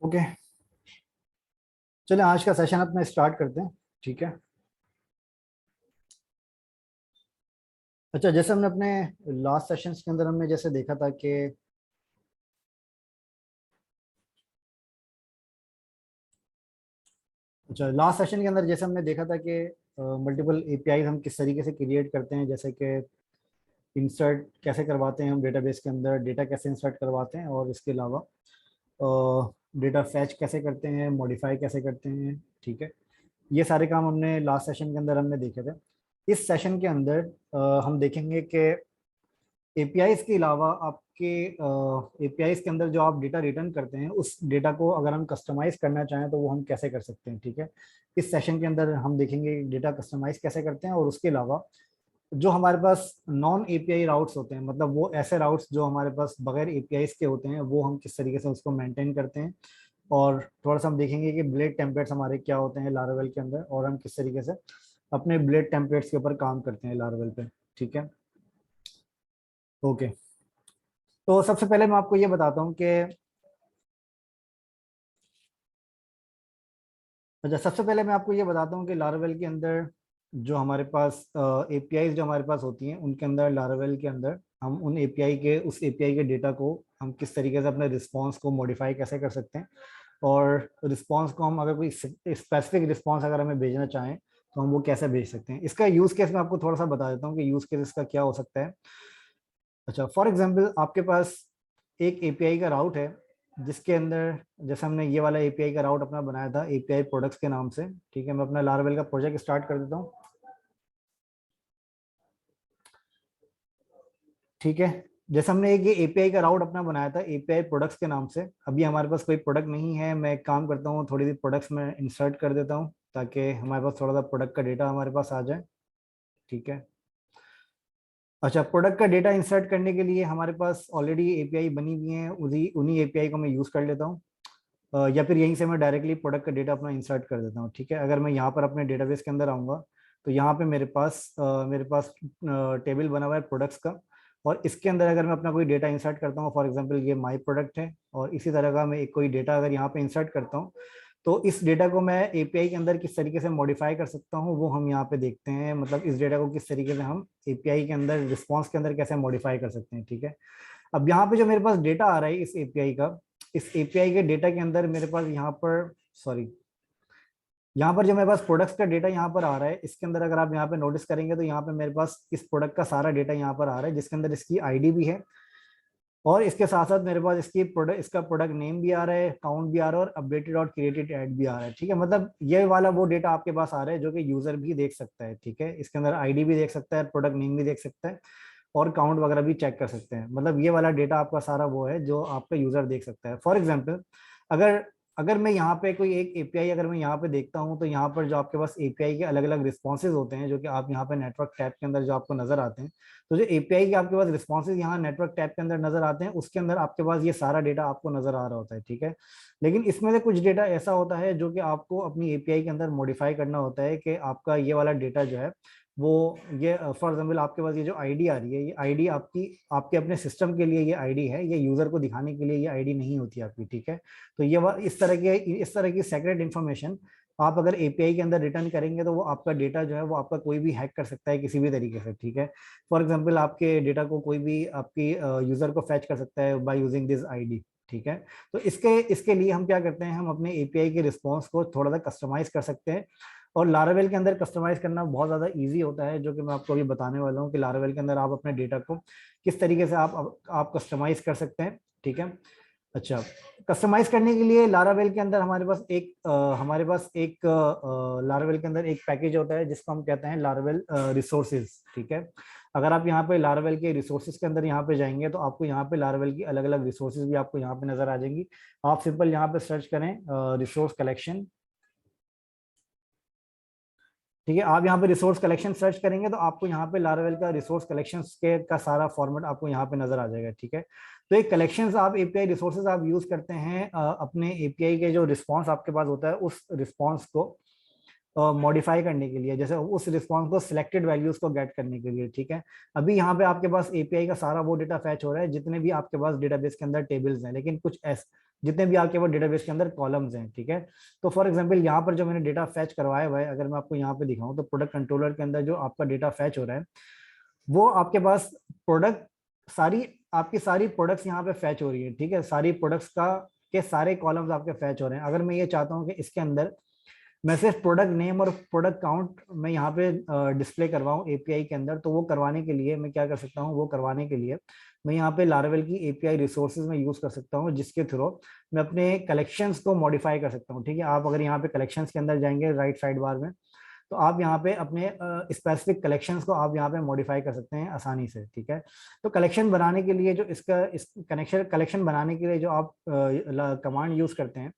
Okay, चलिए आज का सेशन अपना स्टार्ट करते हैं। ठीक है। अच्छा, जैसे हमने अपने लास्ट सेशंस के अंदर हमने जैसे देखा था कि अच्छा, लास्ट सेशन के अंदर जैसे हमने देखा था कि मल्टीपल एपीआई हम किस तरीके से क्रिएट करते हैं, जैसे कि इंसर्ट कैसे करवाते हैं हम डेटाबेस के अंदर, डेटा कैसे इंसर्ट करवाते हैं, और इसके अलावा डेटा फैच कैसे करते हैं, मॉडिफाई कैसे करते हैं। ठीक है। ये सारे काम हमने लास्ट सेशन के अंदर हमने देखे थे। इस सेशन के अंदर हम देखेंगे कि एपीआईज के अलावा आपके एपीआईज के अंदर जो आप डेटा रिटर्न करते हैं, उस डेटा को अगर हम कस्टमाइज करना चाहें तो वो हम कैसे कर सकते हैं। ठीक है। इस सेशन के अंदर हम देखेंगे डेटा कस्टमाइज कैसे करते हैं, और उसके अलावा जो हमारे पास नॉन एपीआई राउट्स होते हैं, मतलब वो ऐसे राउट्स जो हमारे पास बगैर एपीआईज के होते हैं, वो हम किस तरीके से उसको मेंटेन करते हैं। और थोड़ा सा हम देखेंगे कि ब्लेड टेम्पलेट्स हमारे क्या होते हैं लारावेल के अंदर, और हम किस तरीके से अपने ब्लेड टेम्पलेट्स के ऊपर काम करते हैं लारावेल पे। ठीक है। ओके, तो सबसे पहले मैं आपको ये बताता हूँ कि अच्छा, सबसे पहले मैं आपको ये बताता हूँ कि लारावेल के अंदर जो हमारे पास एपीआई जो हमारे पास होती हैं, उनके अंदर लारावेल के अंदर हम उन एपीआई के उस एपीआई के डेटा को हम किस तरीके से अपने रिस्पॉन्स को मॉडिफाई कैसे कर सकते हैं, और रिस्पॉन्स को हम अगर कोई स्पेसिफिक रिस्पॉन्स अगर हमें भेजना चाहें तो हम वो कैसे भेज सकते हैं। इसका यूज केस मैं आपको थोड़ा सा बता देता हूँ कि यूज केस इसका क्या हो सकता है। अच्छा, फॉर एग्जाम्पल आपके पास एक एपीआई का राउट है, जिसके अंदर जैसे हमने ये वाला एपीआई का राउट अपना बनाया था एपीआई प्रोडक्ट्स के नाम से। ठीक है, मैं अपना लारावेल का प्रोजेक्ट स्टार्ट कर देता हूँ। ठीक है। जैसे हमने एक ये एपीआई का राउट अपना बनाया था एपीआई प्रोडक्ट्स के नाम से, अभी हमारे पास कोई प्रोडक्ट नहीं है। मैं एक काम करता हूँ, थोड़ी सी प्रोडक्ट्स में इंसर्ट कर देता हूँ ताकि हमारे पास थोड़ा सा प्रोडक्ट का डेटा हमारे पास आ जाए। ठीक है। अच्छा, प्रोडक्ट का डेटा इंसर्ट करने के लिए हमारे पास ऑलरेडी एपीआई बनी हुई है, उन्हीं उन्हीं एपीआई को मैं यूज़ कर लेता हूँ। या फिर यहीं से मैं डायरेक्टली प्रोडक्ट का डेटा अपना इंसर्ट कर देता हूँ। ठीक है। अगर मैं यहाँ पर अपने डेटाबेस के अंदर आऊँगा तो यहाँ पे मेरे पास टेबल बना हुआ है प्रोडक्ट्स का, और इसके अंदर अगर मैं अपना कोई डेटा इंसर्ट करता हूँ, फॉर एग्जांपल ये माई प्रोडक्ट है, और इसी तरह का मैं एक कोई डेटा अगर यहाँ पे इंसर्ट करता हूँ, तो इस डेटा को मैं एपीआई के अंदर किस तरीके से मॉडिफाई कर सकता हूँ वो हम यहाँ पे देखते हैं। मतलब इस डेटा को किस तरीके से हम एपीआई के अंदर रिस्पॉन्स के अंदर कैसे मॉडिफाई कर सकते हैं। ठीक है। अब यहाँ पे जो मेरे पास डेटा आ रहा है इस एपीआई का, इस एपीआई के डेटा के अंदर मेरे पास यहाँ पर सॉरी यहाँ पर जो मेरे पास प्रोडक्ट्स का डेटा यहाँ पर आ रहा है, इसके अंदर अगर आप यहाँ पे नोटिस करेंगे तो यहाँ पे मेरे पास इस प्रोडक्ट का सारा डेटा यहाँ पर आ रहा है, जिसके अंदर इसकी आईडी भी है, और इसके साथ साथ मेरे पास इसका प्रोडक्ट नेम भी आ रहा है, काउंट भी आ रहा है, और अपडेटेड और क्रिएटेड ऐड भी आ रहा है। ठीक है। मतलब ये वाला वो डेटा आपके पास आ रहा है जो कि यूजर भी देख सकता है। ठीक है। इसके अंदर आईडी भी देख सकता है, प्रोडक्ट नेम भी देख सकता है, और काउंट वगैरह भी चेक कर सकते हैं। मतलब ये वाला डेटा आपका सारा वो है जो आपका यूजर देख सकता है। फॉर एग्जाम्पल, अगर अगर मैं यहाँ पे कोई एक एपीआई अगर मैं यहाँ पे देखता हूँ, तो यहाँ पर जो आपके पास एपीआई के अलग अलग रिस्पॉन्सेज होते हैं जो कि आप यहाँ पे नेटवर्क टैब के अंदर जो आपको नजर आते हैं, तो जो एपीआई के आपके पास रिस्पॉन्सेज यहाँ नेटवर्क टैब के अंदर नजर आते हैं, उसके अंदर आपके पास ये सारा डेटा आपको नजर आ रहा होता है। ठीक है। लेकिन इसमें से कुछ डेटा ऐसा होता है जो कि आपको अपनी एपीआई के अंदर मॉडिफाई करना होता है, कि आपका ये वाला डेटा जो है वो ये फॉर एग्जाम्पल आपके पास ये जो आईडी आ रही है, ये आईडी आपकी आपके अपने सिस्टम के लिए ये आईडी है, ये यूजर को दिखाने के लिए ये आईडी नहीं होती आपकी। ठीक है। तो इस तरह की सेक्रेट इन्फॉर्मेशन आप अगर एपीआई के अंदर रिटर्न करेंगे तो वो आपका डेटा जो है वो आपका कोई भी हैक कर सकता है किसी भी तरीके से। ठीक है। फॉर एग्जाम्पल आपके डेटा को कोई भी आपकी यूजर को फैच कर सकता है बाय यूजिंग दिस आईडी। ठीक है। तो इसके इसके लिए हम क्या करते हैं, हम अपने एपीआई के रिस्पॉन्स को थोड़ा सा कस्टमाइज कर सकते हैं, और लारावेल के अंदर कस्टमाइज करना बहुत ज़्यादा इजी होता है, जो कि मैं आपको अभी बताने वाला हूँ कि लारावेल के अंदर आप अपने डेटा को किस तरीके से आप कस्टमाइज कर सकते हैं। ठीक है। अच्छा, कस्टमाइज करने के लिए लारावेल के अंदर हमारे पास एक लारावेल के अंदर एक पैकेज होता है जिसको हम कहते हैं लारावेल रिसोर्सेज। ठीक है। अगर आप यहाँ पे लारावेल के रिसोर्सेज के अंदर यहाँ पे जाएंगे तो आपको यहाँ पे लारावेल की अलग अलग रिसोर्सेज भी आपको यहाँ पे नजर आ जाएंगी। आप सिंपल यहाँ पे सर्च करें रिसोर्स कलेक्शन। ठीक है। आप यहाँ पे रिसोर्स कलेक्शन सर्च करेंगे तो आपको यहाँ पे लारावेल का रिसोर्स कलेक्शन के का सारा फॉर्मेट आपको यहाँ पे नजर आ जाएगा। ठीक है। तो एक कलेक्शंस आप एपीआई रिसोर्सेज आप यूज करते हैं अपने एपीआई के जो रिस्पॉन्स आपके पास होता है उस रिस्पॉन्स को मॉडिफाई करने के लिए, जैसे उस रिस्पॉन्स को सिलेक्टेड वैल्यूज को गेट करने के लिए। ठीक है। अभी यहाँ पे आपके पास एपीआई का सारा वो डेटा फैच हो रहा है जितने भी आपके पास डेटाबेस के अंदर टेबल्स हैं, लेकिन जितने भी आपके पास डेटाबेस के अंदर कॉलम्स हैं, ठीक है। तो फॉर एग्जांपल यहाँ पर जो मैंने डेटा फैच करवाया हुआ है, अगर मैं आपको यहाँ पे दिखाऊं तो प्रोडक्ट कंट्रोलर के अंदर जो आपका डेटा फैच हो रहा है वो आपके पास प्रोडक्ट सारी आपकी सारी प्रोडक्ट्स यहाँ पे फैच हो रही है, ठीक है। सारी प्रोडक्ट्स का के सारे कॉलम्स आपके फैच हो रहे हैं। अगर मैं ये चाहता हूँ कि इसके अंदर मैं सिर्फ प्रोडक्ट नेम और प्रोडक्ट काउंट मैं यहाँ पे डिस्प्ले करवाऊँ एपीआई के अंदर, तो वो करवाने के लिए मैं क्या कर सकता हूँ, वो करवाने के लिए मैं यहाँ पे लारावेल की एपीआई रिसोर्सेज में यूज कर सकता हूँ, जिसके थ्रू मैं अपने कलेक्शंस को मॉडिफाई कर सकता हूँ, ठीक है। आप अगर यहाँ पे कलेक्शंस के अंदर जाएंगे राइट साइड बार में, तो आप यहाँ पे अपने स्पेसिफिक कलेक्शंस को आप यहाँ पे मॉडिफाई कर सकते हैं आसानी से, ठीक है। तो कलेक्शन बनाने के लिए जो इस कलेक्शन बनाने के लिए जो आप कमांड यूज करते हैं,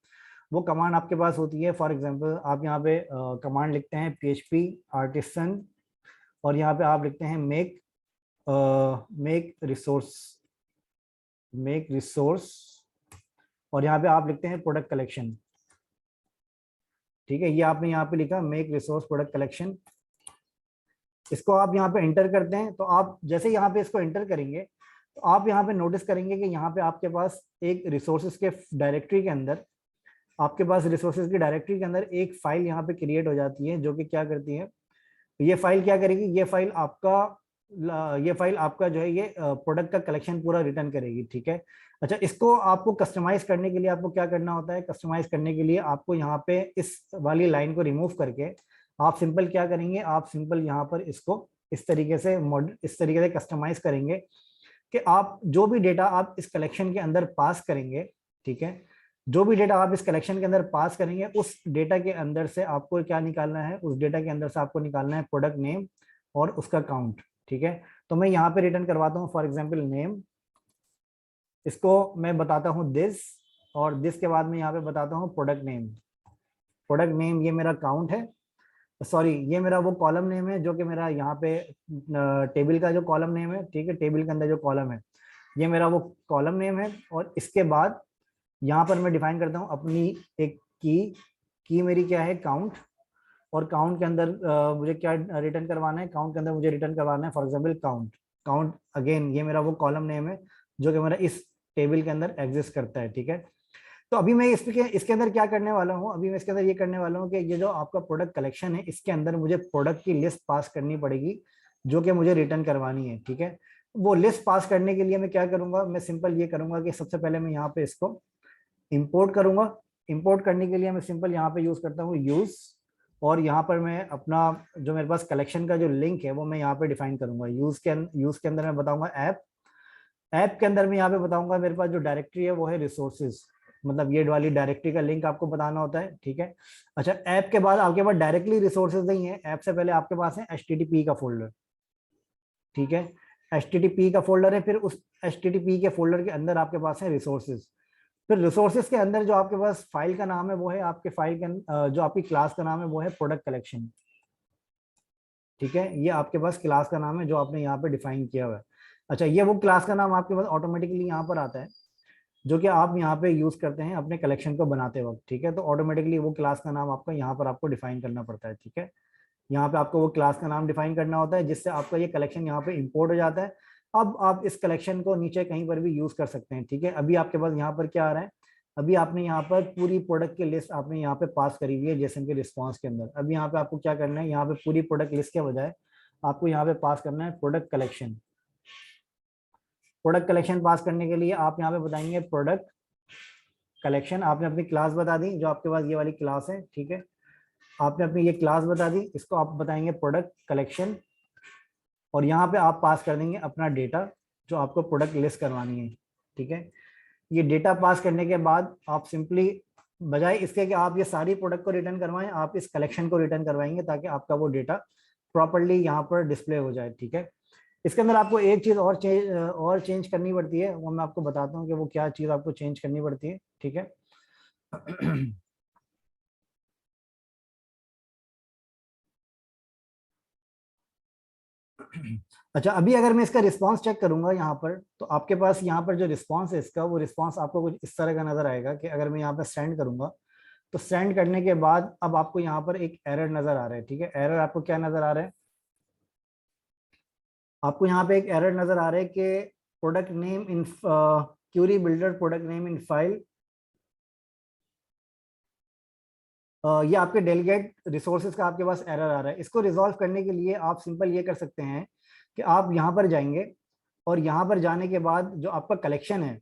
वो कमांड आपके पास होती है। फॉर एग्जांपल आप यहाँ पे कमांड लिखते हैं php artisan, और यहाँ पे आप लिखते हैं मेक रिसोर्स, और यहाँ पे आप लिखते हैं प्रोडक्ट कलेक्शन, ठीक है। ये आपने यहाँ पे लिखा मेक रिसोर्स प्रोडक्ट कलेक्शन। इसको आप यहाँ पे एंटर करते हैं, तो आप जैसे यहाँ पे इसको एंटर करेंगे तो आप यहाँ पे नोटिस करेंगे कि यहाँ पे आपके पास एक रिसोर्सेज के डायरेक्टरी के अंदर आपके पास रिसोर्सेज की डायरेक्टरी के अंदर एक फाइल यहाँ पे क्रिएट हो जाती है, जो कि क्या करती है, ये फाइल क्या करेगी, ये फाइल आपका जो है ये प्रोडक्ट का कलेक्शन पूरा रिटर्न करेगी, ठीक है। अच्छा, इसको आपको कस्टमाइज करने के लिए आपको क्या करना होता है, कस्टमाइज करने के लिए आपको यहाँ पे इस वाली लाइन को रिमूव करके आप सिंपल क्या करेंगे, आप सिंपल यहाँ पर इसको इस तरीके से कस्टमाइज करेंगे कि आप जो भी डेटा आप इस कलेक्शन के अंदर पास करेंगे, ठीक है, जो भी डेटा आप इस कलेक्शन के अंदर पास करेंगे उस डेटा के अंदर से आपको क्या निकालना है, उस डेटा के अंदर से आपको निकालना है प्रोडक्ट नेम और उसका काउंट, ठीक है। तो मैं यहाँ पे रिटर्न करवाता हूँ फॉर एग्जांपल नेम, इसको मैं बताता हूँ दिस, और दिस के बाद मैं यहाँ पे बताता हूँ प्रोडक्ट नेम ये मेरा काउंट है, सॉरी ये मेरा वो कॉलम नेम है जो कि मेरा यहाँ पे टेबल का जो कॉलम नेम है, ठीक है, टेबल के अंदर जो कॉलम है ये मेरा वो कॉलम नेम है। और इसके बाद यहाँ पर मैं डिफाइन करता हूँ अपनी एक की मेरी क्या है, काउंट, और काउंट के अंदर मुझे क्या रिटर्न करवाना है, काउंट के अंदर मुझे रिटर्न करवाना है फॉर एग्जांपल काउंट अगेन ये मेरा वो कॉलम नेम है जो कि मेरा इस टेबल के अंदर एग्जिस्ट करता है, ठीक है। तो अभी मैं इसके अंदर क्या करने वाला हूँ, अभी मैं इसके अंदर ये करने वाला हूँ कि ये जो आपका प्रोडक्ट कलेक्शन है इसके अंदर मुझे प्रोडक्ट की लिस्ट पास करनी पड़ेगी जो कि मुझे रिटर्न करवानी है, ठीक है। वो लिस्ट पास करने के लिए मैं क्या करूंगा, मैं सिंपल ये करूंगा कि सबसे पहले मैं यहाँ पे इसको इंपोर्ट करूंगा। इंपोर्ट करने के लिए मैं सिंपल यहाँ पे यूज करता हूँ यूज, और यहाँ पर मैं अपना जो मेरे पास कलेक्शन का जो लिंक है वो मैं यहाँ पे डिफाइन करूंगा। यूज के अंदर मैं बताऊंगा ऐप के अंदर मैं यहाँ पे बताऊंगा मेरे पास जो डायरेक्टरी है वो है रिसोर्सेज, मतलब ये वाली डायरेक्टरी का लिंक आपको बताना होता है, ठीक है। अच्छा, ऐप के बाद आपके पास डायरेक्टली रिसोर्सेज नहीं है, ऐप से पहले आपके पास है HTTP का फोल्डर, ठीक है। HTTP का फोल्डर है, फिर उस HTTP के फोल्डर के अंदर आपके पास है रिसोर्सेज। फिर रिसोर्सेज के अंदर जो आपके पास फाइल का नाम है वो है आपके फाइल के जो आपकी क्लास का नाम है वो है प्रोडक्ट कलेक्शन, ठीक है। ये आपके पास क्लास का नाम है जो आपने यहाँ पे डिफाइन किया हुआ है। अच्छा, ये वो क्लास का नाम आपके पास ऑटोमेटिकली यहाँ पर आता है जो कि आप यहाँ पे यूज करते हैं अपने कलेक्शन को बनाते वक्त, ठीक है। तो ऑटोमेटिकली वो क्लास का नाम आपका यहाँ पर आपको डिफाइन करना पड़ता है, ठीक है। यहाँ पे आपको वो क्लास का नाम डिफाइन करना होता है जिससे आपका ये कलेक्शन यहाँ पे इंपोर्ट हो जाता है। अब आप इस कलेक्शन को नीचे कहीं पर भी यूज कर सकते हैं, ठीक है। अभी आपके पास यहाँ पर क्या आ रहा है, अभी आपने यहाँ पर पूरी प्रोडक्ट की लिस्ट आपने यहाँ पे पास करी हुई है जेसन के रिस्पॉन्स के अंदर। अभी यहाँ पे आपको क्या करना है, यहाँ पे पूरी प्रोडक्ट लिस्ट के बजाय आपको यहाँ पे पास करना है प्रोडक्ट कलेक्शन। प्रोडक्ट कलेक्शन पास करने के लिए आप यहाँ पे बताएंगे प्रोडक्ट कलेक्शन, आपने अपनी क्लास बता दी जो आपके पास ये वाली क्लास है, ठीक है। आपने अपनी ये क्लास बता दी, इसको आप बताएंगे प्रोडक्ट कलेक्शन, और यहाँ पे आप पास कर देंगे अपना डेटा जो आपको प्रोडक्ट लिस्ट करवानी है, ठीक है। ये डेटा पास करने के बाद आप सिंपली बजाय इसके कि आप ये सारी प्रोडक्ट को रिटर्न करवाएं, आप इस कलेक्शन को रिटर्न करवाएंगे ताकि आपका वो डेटा प्रॉपरली यहाँ पर डिस्प्ले हो जाए, ठीक है। इसके अंदर आपको एक चीज और चेंज करनी पड़ती है, वो मैं आपको बताता हूँ कि वो क्या चीज आपको चेंज करनी पड़ती है, ठीक है। अच्छा, अभी अगर मैं इसका रिस्पांस चेक करूंगा यहाँ पर, तो आपके पास यहाँ पर जो रिस्पांस है इसका, वो रिस्पांस आपको कुछ इस तरह का नजर आएगा कि अगर मैं यहाँ पर सेंड करूंगा तो सेंड करने के बाद अब आपको यहाँ पर एक एरर नजर आ रहा है, ठीक है। एरर आपको क्या नजर आ रहा है, आपको यहाँ पे एक एरर नजर आ रहा है कि product name in query builder product name in file ये आपके डेलीगेट रिसोर्सेज का आपके पास एरर आ रहा है। इसको रिजॉल्व करने के लिए आप सिंपल ये कर सकते हैं कि आप यहाँ पर जाएंगे और यहाँ पर जाने के बाद जो आपका कलेक्शन है,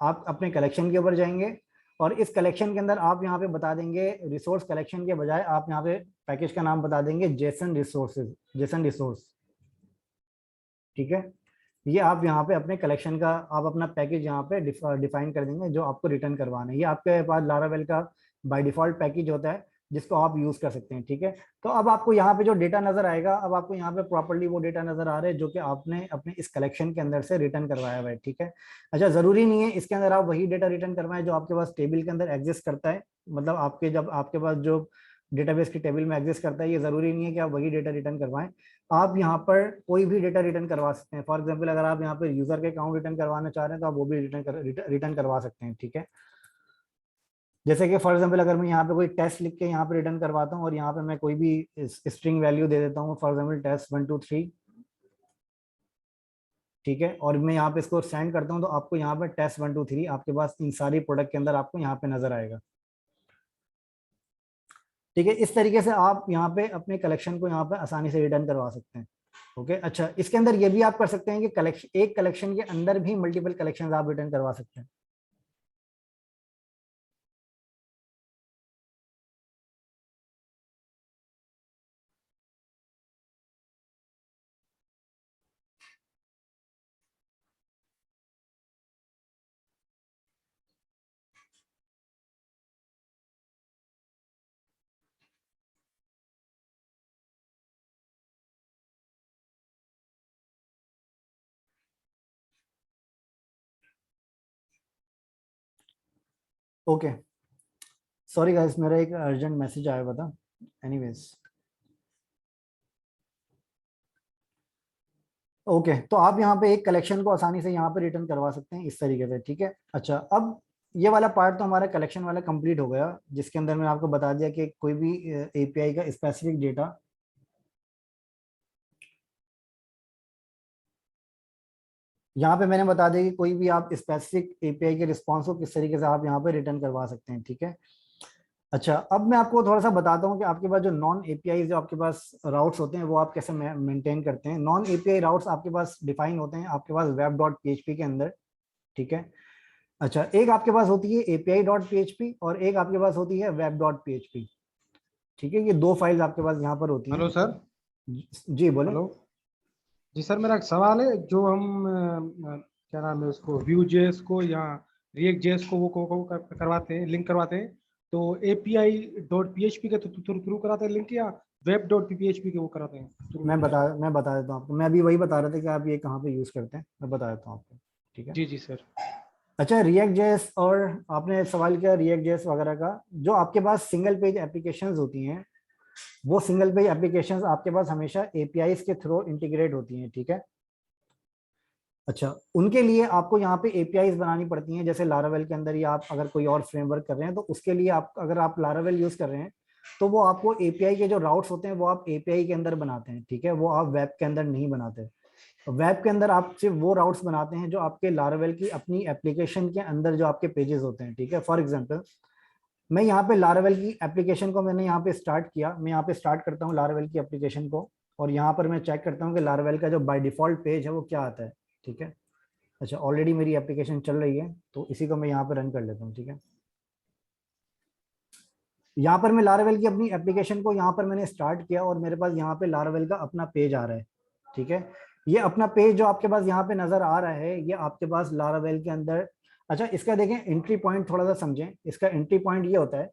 आप अपने कलेक्शन के ऊपर जाएंगे और इस कलेक्शन के अंदर आप यहाँ पे बता देंगे रिसोर्स कलेक्शन के बजाय आप यहाँ पे पैकेज का नाम बता देंगे जेसन रिसोर्सेज, जेसन रिसोर्स। ठीक है, ये आप यहाँ पे अपने कलेक्शन का आप अपना पैकेज यहाँ पे डिफाइन कर देंगे जो आपको रिटर्न करवाना है। ये आपके पास लारावेल का बाय डिफॉल्ट पैकेज होता है जिसको आप यूज कर सकते हैं। ठीक है, तो अब आपको यहाँ पे जो डेटा नजर आएगा, अब आपको यहाँ पे प्रॉपर्ली वो डेटा नजर आ रहे हैं जो कि आपने अपने इस कलेक्शन के अंदर से रिटर्न करवाया हुआ है। ठीक है, अच्छा जरूरी नहीं है इसके अंदर आप वही डेटा रिटर्न करवाएं जो आपके पास टेबल के अंदर एग्जिस्ट करता है, मतलब आपके जब आपके पास जो डेटाबेस की टेबल में एग्जिस्ट करता है, ये जरूरी नहीं है कि आप वही डेटा रिटर्न करवाएं। आप यहाँ पर कोई भी डेटा रिटर्न करवा सकते हैं। फॉर एग्जांपल अगर आप यहाँ पर यूजर के अकाउंट रिटर्न करवाना चाह रहे हैं तो आप वो भी रिटर्न करवा सकते हैं। ठीक है, जैसे कि फॉर एग्जांपल अगर मैं यहाँ पे कोई टेस्ट लिख के यहाँ पे रिटर्न करवाता हूँ और यहाँ पे मैं कोई भी स्ट्रिंग वैल्यू दे देता हूँ, फॉर एग्जांपल टेस्ट 1 2 3। ठीक है, और मैं यहाँ पे इसको सेंड करता हूँ तो आपको यहाँ पे टेस्ट 1 2 3 आपके पास इन सारी प्रोडक्ट के अंदर आपको यहाँ पे नजर आएगा। ठीक है, इस तरीके से आप यहाँ पे अपने कलेक्शन को यहाँ पे आसानी से रिटर्न करवा सकते हैं। ओके, अच्छा इसके अंदर ये भी आप कर सकते हैं कि कलेक्शन, एक कलेक्शन के अंदर भी मल्टीपल कलेक्शन आप रिटर्न करवा सकते हैं। ओके, सॉरी गाइस, मेरा एक अर्जेंट मैसेज आया हुआ था। एनीवेज, ओके, तो आप यहाँ पे एक कलेक्शन को आसानी से यहाँ पे रिटर्न करवा सकते हैं इस तरीके से। ठीक है, अच्छा अब ये वाला पार्ट तो हमारा कलेक्शन वाला कंप्लीट हो गया, जिसके अंदर मैंने आपको बता दिया कि कोई भी एपीआई का स्पेसिफिक डेटा, यहाँ पे मैंने बता दिया कि कोई भी आप स्पेसिफिक एपीआई के रिस्पॉन्स को किस तरीके से आप यहाँ पे रिटर्न करवा सकते हैं। ठीक है, अच्छा अब मैं आपको थोड़ा सा बताता हूँ कि आपके पास जो नॉन एपीआई जो आपके पास राउट्स होते हैं वो आप कैसे मेंटेन करते हैं। नॉन एपीआई राउट्स आपके पास डिफाइन होते हैं आपके पास वेब डॉट पीएचपी के अंदर। ठीक है, अच्छा एक आपके पास होती है एपीआई डॉट पीएचपी और एक आपके पास होती है वेब डॉट पीएचपी। ठीक है, ये दो फाइल्स आपके पास यहाँ पर होती हैं। Hello sir. जी बोले। हेलो जी सर, मेरा एक सवाल है। जो हम क्या नाम है उसको, व्यू जेएस को या रिएक्ट जेएस को वो करवाते हैं, लिंक करवाते हैं, तो एपीआई डॉट पीएचपी के थ्रू कराते हैं लिंक, या वेब डॉट पीएचपी के वो कराते हैं थ्रू? मैं बता देता हूँ आपको, मैं अभी वही बता रहा था कि आप ये कहाँ पे यूज करते हैं, मैं बता देता हूँ आपको। ठीक है, जी जी सर। अच्छा रिएक्ट जेएस, और आपने सवाल किया रिएक्ट जेएस वगैरह का, जो आपके पास सिंगल पेज एप्लीकेशंस होती हैं वो सिंगल पेज एप्लीकेशंस आपके पास हमेशा एपीआईज के थ्रू इंटीग्रेट होती हैं। ठीक है, अच्छा उनके लिए आपको यहाँ पे एपीआईज बनानी पड़ती हैं, जैसे लारावेल के अंदर, या आप अगर कोई और फ्रेमवर्क कर रहे हैं तो उसके लिए आप, अगर आप लारावेल यूज कर रहे हैं तो वो आपको एपीआई के जो राउट्स होते हैं वो आप एपीआई के अंदर बनाते हैं। ठीक है, वो आप वेब के अंदर नहीं बनाते। वेब के अंदर आप सिर्फ वो राउट्स बनाते हैं जो आपके लारावेल की अपनी एप्लीकेशन के अंदर जो आपके पेजेस होते हैं। ठीक है, फॉर एग्जाम्पल मैं यहाँ पे लारावेल की एप्लीकेशन को मैंने यहाँ पे स्टार्ट किया, मैं यहाँ पे स्टार्ट करता हूँ लारावेल की एप्लीकेशन को, और यहाँ पर मैं चेक करता हूँ कि लारावेल का जो बाय डिफॉल्ट पेज है वो क्या आता है। ठीक है, अच्छा ऑलरेडी मेरी एप्लीकेशन चल रही है तो इसी को मैं यहाँ पे रन कर लेता हूँ। ठीक है, यहाँ पर मैं लारावेल की अपनी एप्लीकेशन को यहाँ पर मैंने स्टार्ट किया और मेरे पास यहाँ पे लारावेल का अपना पेज आ रहा है। ठीक है, ये अपना पेज जो आपके पास यहाँ पे नजर आ रहा है ये आपके पास लारावेल के अंदर, अच्छा इसका देखें एंट्री पॉइंट थोड़ा सा समझें। इसका एंट्री पॉइंट ये होता है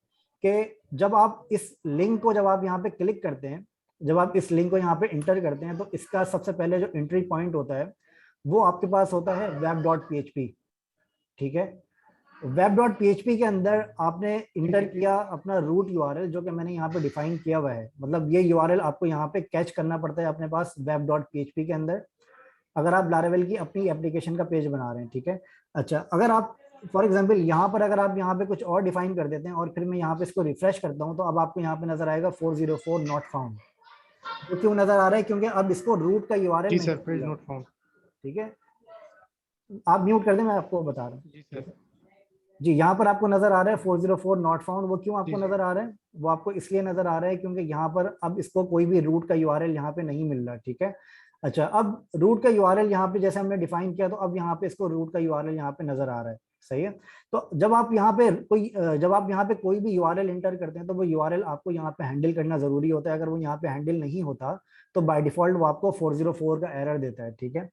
कि जब आप इस लिंक को, जब आप यहाँ पे क्लिक करते हैं, जब आप इस लिंक को यहाँ पे इंटर करते हैं तो इसका सबसे पहले जो एंट्री पॉइंट होता है वो आपके पास होता है वेब डॉट पीएचपी। ठीक है, वेब डॉट पीएचपी के अंदर आपने इंटर किया अपना रूट यूआरएल जो कि मैंने यहाँ पे डिफाइन किया हुआ है, मतलब ये यूआरएल आपको यहाँ पे कैच करना पड़ता है अपने पास वेब डॉट पीएचपी के अंदर, अगर आप लारावेल की अपनी एप्लीकेशन का पेज बना रहे हैं। ठीक है, अच्छा अगर आप फॉर एग्जाम्पल यहाँ पर अगर आप यहाँ पे कुछ और डिफाइन कर देते हैं और फिर मैं यहाँ पे इसको रिफ्रेश करता हूँ तो अब आपको यहाँ पे नजर आएगा 404 नॉट फाउंड। तो क्यों नजर आ रहा है? क्योंकि अब इसको रूट का यूआरएल जी नहीं सर, मिल पेज रहा। Not found. ठीक है, आप म्यूट कर दें, मैं आपको बता रहा हूँ। जी ठीक सर। है, जी, यहाँ पर आपको नजर आ रहा है 404 नॉट फाउंड। वो क्यों जी आपको जी। नजर आ रहा है? वो आपको इसलिए नजर आ रहा है क्योंकि यहाँ पर अब इसको कोई भी रूट का यूआरएल यहाँ पे नहीं मिल रहा, ठीक है। अच्छा, अब रूट का यूआरएल यहाँ पे जैसे हमने डिफाइन किया, तो अब यहाँ पे इसको रूट का यूआरएल यहाँ पे नजर आ रहा है, सही है। तो जब आप यहाँ पे कोई भी यूआरएल इंटर करते हैं, तो वो यूआरएल आपको यहाँ पे हैंडल करना जरूरी होता है। अगर वो यहाँ पे हैंडल नहीं होता, तो बाय डिफॉल्ट वो आपको 404 का एरर देता है, ठीक है।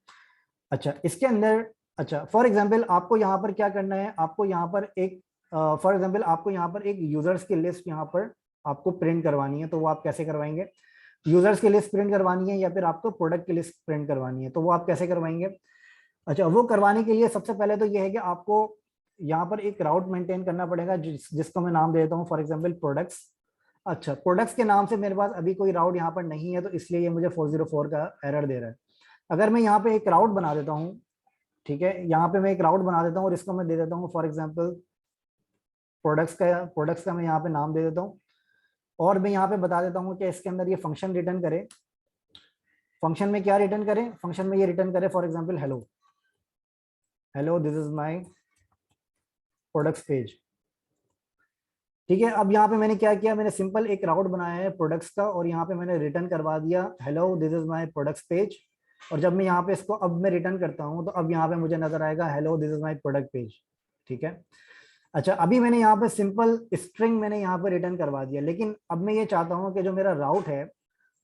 अच्छा, इसके अंदर, अच्छा फॉर एग्जांपल आपको यहाँ पर क्या करना है, आपको यहाँ पर एक फॉर एग्जांपल आपको यहाँ पर एक यूजर्स की लिस्ट यहाँ पर आपको प्रिंट करवानी है, तो वो आप कैसे करवाएंगे? यूजर्स की लिस्ट प्रिंट करवानी है या फिर आपको प्रोडक्ट की लिस्ट प्रिंट करवानी है, तो वो आप कैसे करवाएंगे? अच्छा, वो करवाने के लिए सबसे पहले तो ये है कि आपको यहाँ पर एक राउट मेंटेन करना पड़ेगा, जिसको मैं नाम दे देता हूँ फॉर एग्जाम्पल प्रोडक्ट्स। अच्छा, प्रोडक्ट्स के नाम से मेरे पास अभी कोई राउट यहाँ पर नहीं है, तो इसलिए ये मुझे 404 का एरर दे रहा है। अगर मैं यहाँ पे एक राउट बना देता हूँ, ठीक है, यहाँ पे मैं एक राउट बना देता हूँ और इसको मैं दे देता हूँ फॉर एग्जांपल प्रोडक्ट्स का मैं यहाँ पे नाम दे देता हूँ, और मैं यहाँ पे बता देता हूँ कि इसके अंदर ये फंक्शन रिटर्न करे। फंक्शन में क्या रिटर्न करे? फंक्शन में ये रिटर्न करे for example hello, hello this is my products page, ठीक है। अब यहाँ पे मैंने क्या किया, मैंने सिंपल एक राउट बनाया है प्रोडक्ट्स का, और यहाँ पे मैंने रिटर्न करवा दिया hello this is my products page. और जब मैं यहाँ पे इसको अब मैं रिटर्न करता हूँ, तो अब यहाँ पे मुझे नजर आएगा hello this is my product page, ठीक है। अच्छा, अभी मैंने यहाँ पे सिंपल स्ट्रिंग मैंने यहाँ पे रिटर्न करवा दिया, लेकिन अब मैं ये चाहता हूँ कि जो मेरा राउट है,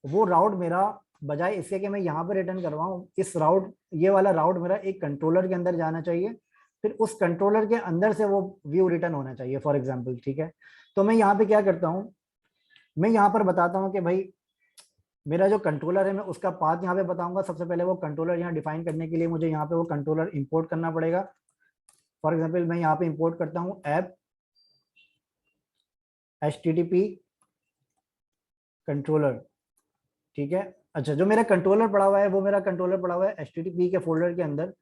वो राउट मेरा, बजाय इसके कि मैं यहाँ पे रिटर्न करवाऊँ, इस राउट, ये वाला राउट मेरा एक कंट्रोलर के अंदर जाना चाहिए, फिर उस कंट्रोलर के अंदर से वो व्यू रिटर्न होना चाहिए फॉर एग्जाम्पल, ठीक है। तो मैं यहाँ पे क्या करता हूँ, मैं यहाँ पर बताता हूँ कि भाई मेरा जो कंट्रोलर है, मैं उसका पाथ यहाँ पे बताऊंगा। सबसे पहले वो कंट्रोलर यहाँ डिफाइन करने के लिए मुझे यहाँ पे वो कंट्रोलर इंपोर्ट करना पड़ेगा। फॉर एग्जाम्पल मैं यहाँ पे इंपोर्ट करता हूँ ऐप HTTP कंट्रोलर, ठीक है। अच्छा, जो मेरा कंट्रोलर पड़ा हुआ है, वो मेरा कंट्रोलर पड़ा हुआ है HTTP के फोल्डर के अंदर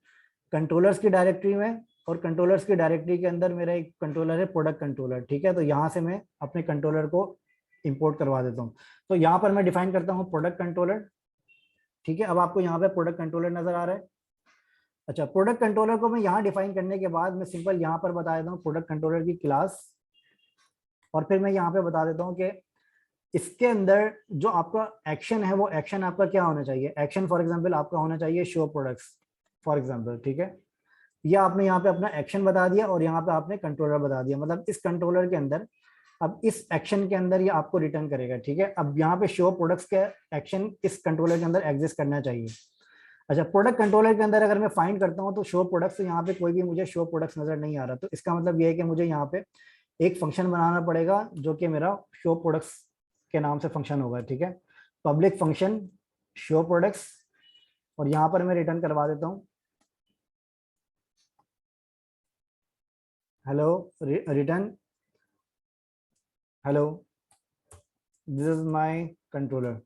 कंट्रोलर्स की डायरेक्टरी में, और कंट्रोलर्स की डायरेक्टरी के अंदर मेरा एक कंट्रोलर है प्रोडक्ट कंट्रोलर, ठीक है। तो यहाँ से मैं अपने कंट्रोलर को इंपोर्ट करवा देता हूँ। तो यहाँ पर मैं डिफाइन करता हूँ प्रोडक्ट कंट्रोलर, ठीक है। अब आपको यहाँ पे प्रोडक्ट कंट्रोलर नजर आ रहा है। अच्छा, प्रोडक्ट कंट्रोलर को मैं यहाँ डिफाइन करने के बाद मैं सिंपल यहाँ पर बता देता हूँ प्रोडक्ट कंट्रोलर की क्लास, और फिर मैं यहाँ पे बता देता हूँ कि इसके अंदर जो आपका एक्शन है, वो एक्शन आपका क्या होना चाहिए। एक्शन फॉर एग्जांपल आपका होना चाहिए शो प्रोडक्ट्स फॉर एग्जांपल, ठीक है। या आपने यहाँ पे अपना एक्शन बता दिया और यहाँ पे आपने कंट्रोलर बता दिया, मतलब इस कंट्रोलर के अंदर, अब इस एक्शन के अंदर ये आपको रिटर्न करेगा, ठीक है। अब यहाँ पे शो प्रोडक्ट्स का एक्शन इस कंट्रोलर के अंदर एग्जिस्ट करना चाहिए। अच्छा, प्रोडक्ट कंट्रोलर के अंदर अगर मैं फाइंड करता हूँ तो शो प्रोडक्ट्स, तो यहाँ पे कोई भी मुझे शो प्रोडक्ट्स नजर नहीं आ रहा, तो इसका मतलब ये है कि मुझे यहाँ पे एक फंक्शन बनाना पड़ेगा जो कि मेरा शो प्रोडक्ट्स के नाम से फंक्शन होगा, ठीक है। पब्लिक फंक्शन शो प्रोडक्ट्स, और यहाँ पर मैं रिटर्न करवा देता हूँ hello return hello this is my controller,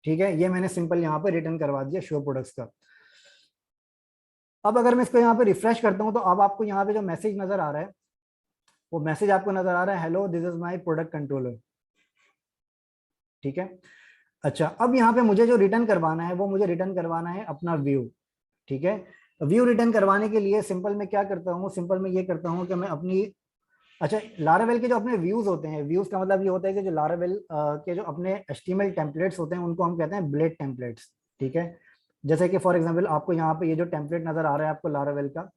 ठीक है। ये मैंने सिंपल यहाँ पे रिटर्न करवा दिया शो प्रोडक्ट्स का। अब अगर मैं इसको यहाँ पे रिफ्रेश करता हूँ, तो अब आपको यहाँ पे जो मैसेज नजर आ रहा है, वो मैसेज आपको नजर आ रहा है hello this is my product controller, ठीक है। अच्छा, अब यहाँ पे मुझे जो रिटर्न करवाना है, वो मुझे रिटर्न करवाना है अपना व्यू, ठीक है। व्यू रिटर्न करवाने के लिए सिंपल मैं क्या करता हूँ, सिंपल मैं ये करता हूँ कि मैं अपनी, अच्छा लारावेल के जो अपने व्यूज होते हैं, व्यूज का मतलब ये होता है कि जो लारावेल के जो अपने HTML टेम्पलेट्स होते हैं, उनको हम कहते हैं ब्लेड टेम्पलेट्स, ठीक है। जैसे कि फॉर एग्जांपल आपको यहाँ पे ये जो टेम्पलेट नजर आ रहा है आपको लारावेल का,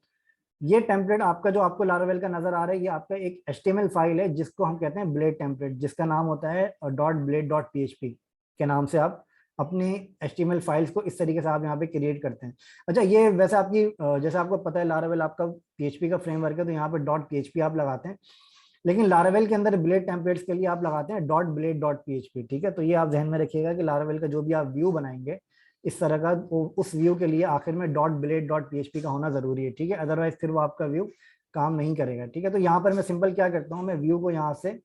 ये टेम्पलेट आपका जो आपको लारावेल का नजर आ रहा है, ये आपका एक HTML फाइल है जिसको हम कहते हैं ब्लेड टेम्पलेट, जिसका नाम होता है .blade.php के नाम से आप अपनी HTML फाइल्स को इस तरीके से आप यहाँ पे क्रिएट करते हैं। अच्छा, ये वैसे आपकी जैसे आपको पता है लारावेल आपका PHP का फ्रेमवर्क है, तो यहाँ पे .php आप लगाते हैं, लेकिन लारावेल के अंदर ब्लेड टेम्पलेट्स के लिए आप लगाते हैं .blade.php, ठीक है। तो ये आप ध्यान में रखिएगा कि लारावेल का जो भी आप व्यू बनाएंगे इस तरह का, उस व्यू के लिए आखिर में .blade.php का होना जरूरी है, ठीक है। अदरवाइज फिर वो आपका व्यू काम नहीं करेगा, ठीक है। तो यहाँ पर मैं सिंपल क्या करता हूँ, मैं व्यू को यहाँ से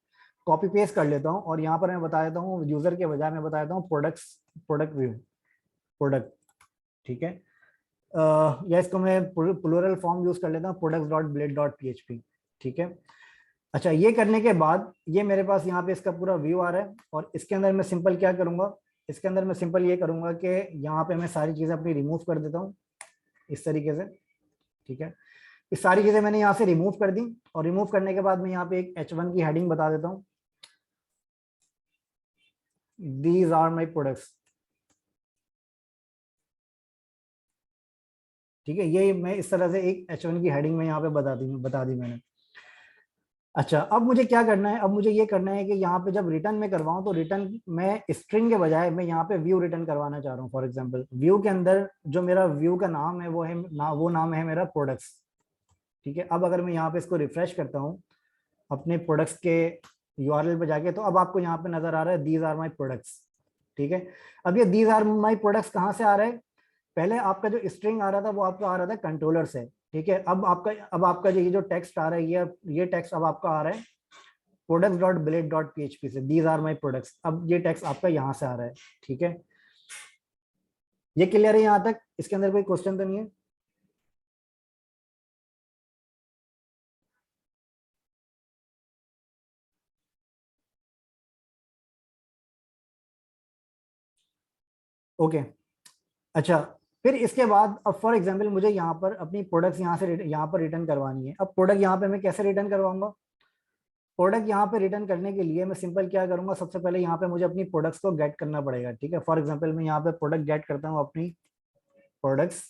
कॉपी पेस्ट कर लेता हूँ, और यहाँ पर मैं बता देता हूँ यूजर के बजाय मैं बता देता हूँ प्रोडक्ट व्यू प्रोडक्ट, ठीक है। या इसको मैं प्लूरल फॉर्म यूज कर लेता हूँ products.blade.php, ठीक है। अच्छा, ये करने के बाद ये मेरे पास यहाँ पे इसका पूरा व्यू आ रहा है, और इसके अंदर मैं सिंपल क्या करूंगा, इसके अंदर मैं सिंपल ये करूंगा कि यहाँ पे मैं सारी चीजें अपनी रिमूव कर देता हूँ इस तरीके से, ठीक है, इस सारी चीजें मैंने यहाँ से रिमूव कर दी, और रिमूव करने के बाद मैं यहाँ पे एक H1 की हेडिंग बता देता हूँ, दीज आर माई प्रोडक्ट्स। ठीक है, ये मैं इस तरह से एक H1 की हेडिंग में यहाँ पे बता दी मैंने। अच्छा, अब मुझे क्या करना है, अब मुझे ये करना है कि यहाँ पे जब रिटर्न में करवाऊं तो रिटर्न मैं स्ट्रिंग के बजाय मैं यहाँ पे व्यू रिटर्न करवाना चाह रहा हूँ। फॉर एग्जांपल व्यू के अंदर जो मेरा व्यू का नाम है वो है वो नाम है मेरा प्रोडक्ट्स। ठीक है, अब अगर मैं यहाँ पे इसको रिफ्रेश करता हूँ अपने प्रोडक्ट्स के यूआरएल पे जाके, तो अब आपको यहाँ पे नजर आ रहा है दीज आर माई प्रोडक्ट्स। ठीक है, अब ये दीज आर माई प्रोडक्ट्स कहाँ से आ रहा है, पहले आपका जो स्ट्रिंग आ रहा था वो आपका आ रहा था कंट्रोलर से। ठीक है, अब आपका जो ये जो टेक्स्ट आ रहा है, ये टेक्स्ट अब आपका आ रहा है products.billet.php से, दीज आर माई प्रोडक्ट्स। अब ये टेक्स्ट आपका यहाँ से आ रहा है। ठीक है, ये क्लियर है यहाँ तक, इसके अंदर कोई क्वेश्चन तो नहीं है? ओके, अच्छा, फिर इसके बाद अब फॉर एग्जांपल मुझे यहाँ पर अपनी प्रोडक्ट्स यहाँ पर रिटर्न करवानी है। अब प्रोडक्ट यहाँ पे मैं कैसे रिटर्न करवाऊंगा, प्रोडक्ट यहाँ पे रिटर्न करने के लिए मैं सिंपल क्या करूंगा, सबसे पहले यहाँ पे मुझे अपनी प्रोडक्ट्स को गेट करना पड़ेगा। ठीक है, फॉर एग्जांपल मैं यहाँ पे प्रोडक्ट गेट करता हूँ अपनी प्रोडक्ट्स,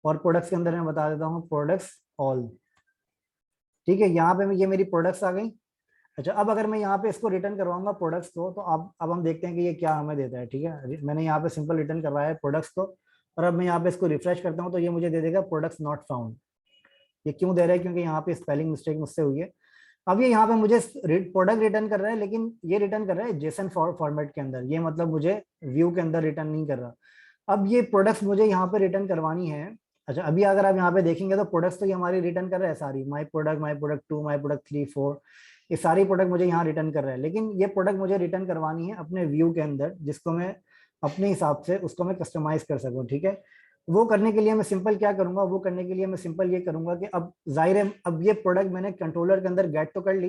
और प्रोडक्ट्स के अंदर मैं बता देता हूँ प्रोडक्ट्स ऑल। ठीक है, यहाँ पे ये मेरी प्रोडक्ट्स आ गई। अच्छा, अब अगर मैं यहाँ पे इसको रिटर्न करवाऊंगा प्रोडक्ट्स को, तो अब हम देखते हैं कि ये क्या हमें देता है। ठीक है, मैंने यहाँ पे सिंपल रिटर्न करवाया है प्रोडक्ट्स को, और अब मैं यहाँ पे इसको रिफ्रेश करता हूँ तो ये मुझे दे देगा प्रोडक्ट्स नॉट फाउंड। ये क्यों दे रहा है, क्योंकि यहाँ पे स्पेलिंग मिस्टेक मुझसे हुई है। अब ये यहाँ पे मुझे प्रोडक्ट रिटर्न कर रहा है, लेकिन ये रिटर्न कर रहा है जेसन फॉर्मेट के अंदर, ये मतलब मुझे व्यू के अंदर रिटर्न नहीं कर रहा। अब ये प्रोडक्ट्स मुझे यहाँ पे रिटर्न करवानी है। अच्छा, अभी अगर आप यहाँ पे देखेंगे तो प्रोडक्ट्स तो ये हमारी रिटर्न कर रहा है सारी, माई प्रोडक्ट 2, माई प्रोडक्ट 3, 4, ये सारी प्रोडक्ट मुझे यहाँ रिटर्न कर रहा है। लेकिन ये प्रोडक्ट मुझे रिटर्न करवानी है अपने व्यू के अंदर, जिसको मैं अपने हिसाब से उसको मैं कस्टमाइज कर सकूँ। ठीक है, वो करने के लिए मैं सिंपल क्या करूंगा, वो करने के लिए मैं सिंपल ये करूंगा कि अब जाहिर है अब ये प्रोडक्ट मैंने कंट्रोलर के अंदर गेट तो कर ली,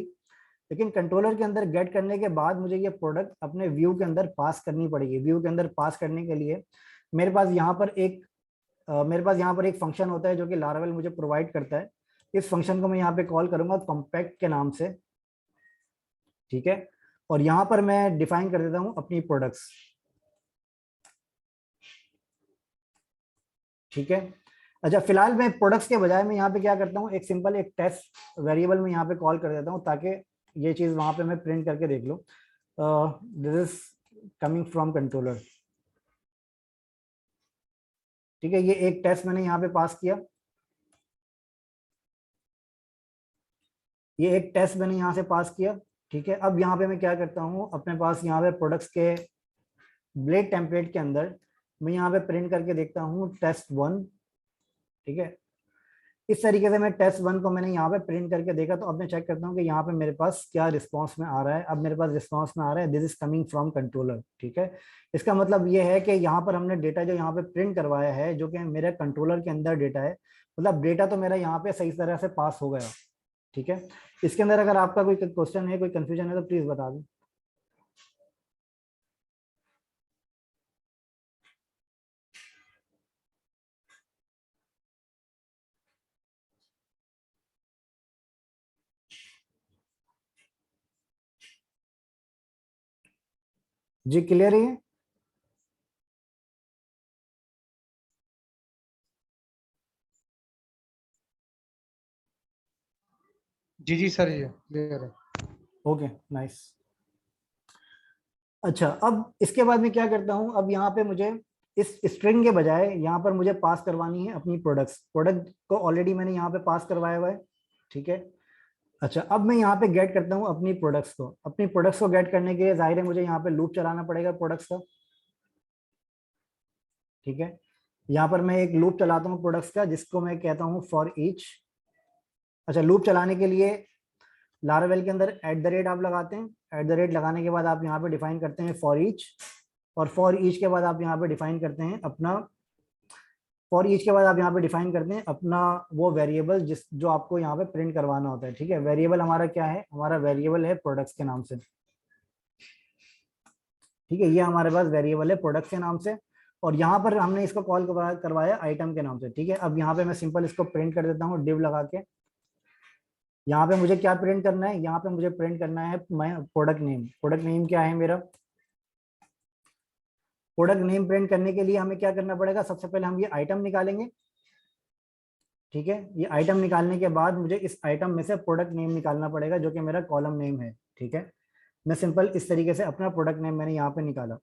लेकिन कंट्रोलर के अंदर गेट करने के बाद मुझे ये प्रोडक्ट अपने व्यू के अंदर पास करनी पड़ेगी। व्यू के अंदर पास करने के लिए मेरे पास यहाँ पर एक फंक्शन होता है जो कि लारावेल मुझे प्रोवाइड करता है। इस फंक्शन को मैं यहाँ पे कॉल करूंगा कॉम्पैक्ट के नाम से। ठीक है, और यहाँ पर मैं डिफाइन कर देता हूँ अपनी प्रोडक्ट्स। ठीक है, अच्छा, फिलहाल मैं प्रोडक्ट्स के बजाय मैं यहाँ पे क्या करता हूँ, एक सिंपल एक टेस्ट वेरिएबल में यहाँ पे कॉल कर देता हूँ, ताकि ये चीज वहां पे मैं प्रिंट करके देख लूँ, this is coming from controller. ठीक है, ये एक टेस्ट मैंने यहाँ पे पास किया, ये एक टेस्ट मैंने यहाँ से पास किया। ठीक है, अब यहाँ पे मैं क्या करता हूँ, अपने पास यहाँ पे प्रोडक्ट्स के ब्लेड टेम्पलेट के अंदर मैं यहाँ पे प्रिंट करके देखता हूँ test1। ठीक है, इस तरीके से मैं test1 को मैंने यहाँ पे प्रिंट करके देखा, तो अब मैं चेक करता हूँ कि यहाँ पे मेरे पास क्या रिस्पांस में आ रहा है। अब मेरे पास रिस्पांस में आ रहा है this is coming from controller. ठीक है, इसका मतलब ये है कि यहाँ पर हमने डेटा जो यहाँ पे प्रिंट करवाया है, जो कि मेरे कंट्रोलर के अंदर डेटा है, मतलब डेटा तो मेरा यहाँ पे सही तरह से पास हो गया। ठीक है, इसके अंदर अगर आपका कोई क्वेश्चन है, कोई कंफ्यूजन है, तो प्लीज बता दो। जी, क्लियर है? जी जी सर, ये क्लियर है। Okay, nice. अच्छा, अब इसके बाद मैं क्या करता हूँ, अब यहाँ पे मुझे इस स्ट्रिंग के बजाय यहाँ पर मुझे पास करवानी है अपनी प्रोडक्ट को ऑलरेडी मैंने यहाँ पे पास करवाया हुआ है। ठीक है, अच्छा, अब मैं यहाँ पे गेट करता हूँ अपनी प्रोडक्ट्स को गेट करने के लिए जाहिर है मुझे यहाँ पे लूप चलाना पड़ेगा प्रोडक्ट्स का। ठीक है, यहाँ पर मैं एक लूप चलाता हूँ प्रोडक्ट्स का, जिसको मैं कहता हूँ फॉर ईच। अच्छा, लूप चलाने के लिए लारावेल के अंदर @ आप लगाते हैं, @ लगाने के बाद आप यहाँ पे डिफाइन करते हैं फॉर ईच, और फॉर ईच के बाद आप यहाँ पे डिफाइन करते हैं अपना वो वेरिएबल जो आपको यहाँ पे प्रिंट करवाना होता है। ठीक है, वेरिएबल हमारा क्या है, हमारा वेरिएबल है प्रोडक्ट्स के नाम से। ठीक है, ये हमारे पास वेरिएबल है प्रोडक्ट्स के नाम से, और यहाँ पर हमने इसको कॉल करवाया आइटम के नाम से, ठीक है। अब यहाँ पे मैं सिंपल इसको प्रिंट कर देता हूँ डिव लगा के। यहाँ पे मुझे क्या प्रिंट करना है, यहाँ पे मुझे प्रिंट करना है मैं प्रोडक्ट नेम। प्रोडक्ट नेम क्या है मेरा, प्रोडक्ट नेम प्रिंट करने के लिए हमें क्या करना पड़ेगा, सबसे पहले हम ये आइटम निकालेंगे, ठीक है। ये आइटम निकालने के बाद मुझे इस आइटम में से प्रोडक्ट नेम निकालना पड़ेगा जो कि मेरा कॉलम नेम है, ठीक है। मैं सिंपल इस तरीके से अपना प्रोडक्ट नेम मैंने यहाँ पे निकाला।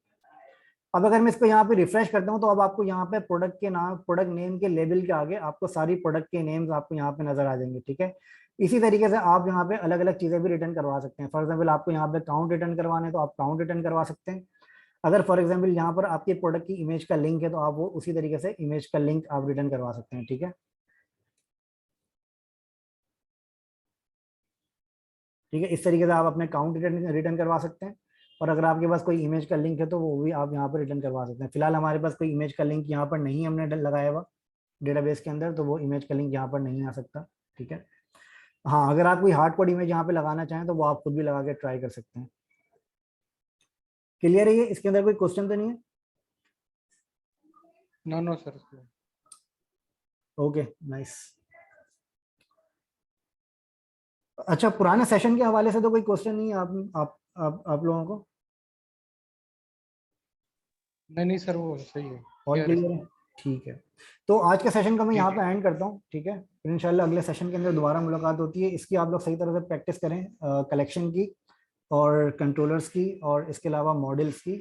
अब अगर मैं इसको यहाँ पे रिफ्रेश करता हूँ तो अब आपको यहाँ पे प्रोडक्ट के नाम, प्रोडक्ट नेम के लेबल के आगे आपको सारी प्रोडक्ट के नेम्स आपको यहाँ पे नजर आ जाएंगे, ठीक है। इसी तरीके से आप यहाँ पे अलग अलग चीजें भी रिटर्न करवा सकते हैं। फॉर एग्जाम्पल आपको यहाँ पे काउंट रिटर्न करवाने हैं तो आप काउंट रिटर्न करवा सकते हैं। अगर फॉर एग्जाम्पल यहाँ पर आपके प्रोडक्ट की इमेज का लिंक है तो आप वो उसी तरीके से इमेज का लिंक आप रिटर्न करवा सकते हैं, ठीक है। ठीक है, इस तरीके से आप अपने काउंट रिटर्न करवा सकते हैं। और अगर आपके पास कोई इमेज का लिंक है तो वो भी आप यहाँ पर रिटर्न करवा सकते हैं। फिलहाल हमारे पास कोई इमेज का लिंक यहाँ पर नहीं हमने लगाया हुआ डेटाबेस के अंदर, तो वो इमेज का लिंक यहाँ पर नहीं आ सकता, ठीक है। हाँ, अगर आप कोई हार्ड कोड इमेज यहाँ पे लगाना चाहें तो वो आप खुद भी लगा के ट्राई कर सकते हैं। क्लियर है ये, इसके अंदर कोई क्वेश्चन तो नहीं है? No sir. Okay, nice. अच्छा, पुराने सेशन के हवाले से तो कोई क्वेश्चन नहीं है आप लोगों को? नहीं सर, वो सही है, ऑल क्लियर है, ठीक है। तो आज के सेशन का मैं यहाँ पे एंड करता हूँ, ठीक है। फिर इंशाल्लाह अगले सेशन के अंदर दोबारा मुलाकात होती है। इसकी आप लोग सही तरह से प्रैक्टिस करें, कलेक्शन की और कंट्रोलर्स की और इसके अलावा मॉडल्स की।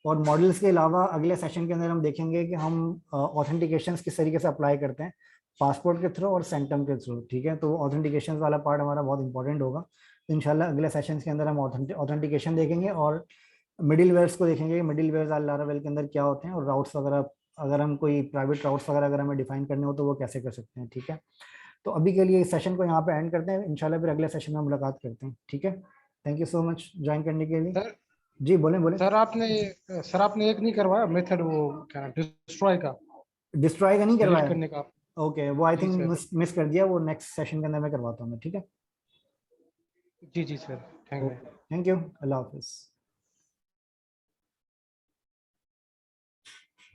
और मॉडल्स के अलावा अगले सेशन के अंदर हम देखेंगे कि हम ऑथेंटिकेशंस किस तरीके से अप्लाई करते हैं पासपोर्ट के थ्रू और सेंटम के थ्रू, ठीक है। तो ऑथेंटिकेशन वाला पार्ट हमारा बहुत इंपॉर्टेंट होगा। तो इंशाल्लाह अगले सेशंस के अंदर हम ऑथेंटिकेशन देखेंगे और मिडिल वेयर्स को देखेंगे कि मिडिल वेयर्स लारावेल के अंदर क्या होते हैं और राउट्स वगैरह, अगर हम कोई प्राइवेट राउट्स वगैरह अगर हमें डिफाइन करने हो तो वो कैसे कर सकते हैं, ठीक है। तो अभी के लिए इस सेशन को यहाँ पे एंड करते हैं, इंशाल्लाह फिर अगले सेशन में मुलाकात करते हैं, ठीक है। Thank you so much join करने के लिए। सर जी बोलें बोलें। सर आपने एक नहीं करवाया मेथड, वो क्या नाम, डिस्ट्रॉय का, डिस्ट्रॉय का नहीं डिलीट करवाया? करने का? ओके, वो आई जी थिंक सर। मिस कर दिया, वो नेक्स्ट सेशन के अंदर मैं करवाता हूँ मैं, ठीक है। जी sir, thank you. Thank you, अल्लाह हाफिज़।